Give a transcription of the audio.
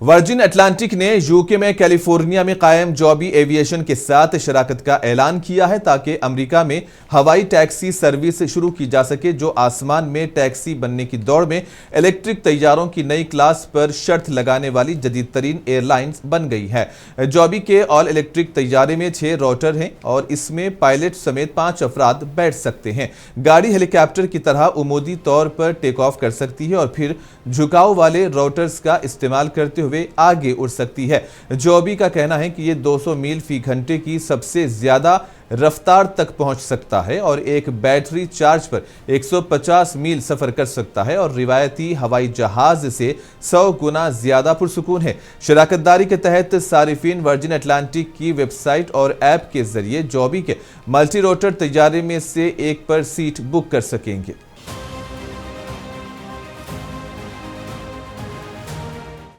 Virgin Atlantic ने UK में California में कायम जॉबी एविएशन के साथ शराकत का ऐलान किया है ताकि अमेरिका में हवाई टैक्सी सर्विस शुरू की जा सके, जो आसमान में टैक्सी बनने की दौड़ में इलेक्ट्रिक तैयारों की नई क्लास पर शर्त लगाने वाली जदीद तरीन एयरलाइंस बन गई है। जॉबी के ऑल इलेक्ट्रिक तैयारे में 6 रोटर हैं और इसमें पायलट समेत 5 अफराद बैठ सकते हैं। गाड़ी हेलीकॉप्टर की तरह उमूदी तौर पर टेक ऑफ कर सकती है और फिर झुकाव वाले रोटर्स का इस्तेमाल करते हुए आगे उड़ सकती है। जॉबी का कहना है कि यह 200 मील फी घंटे की सबसे ज्यादा रफ्तार तक पहुंच सकता है और एक बैटरी चार्ज पर 150 मील सफर कर सकता है और रिवायती हवाई जहाज से 100 गुना ज्यादा पुरसुकून है। शराकतदारी के तहत सारिफीन वर्जिन अटलांटिक की वेबसाइट और ऐप के जरिए जॉबी के मल्टी रोटर तैयारे में से एक पर सीट बुक कर सकेंगे।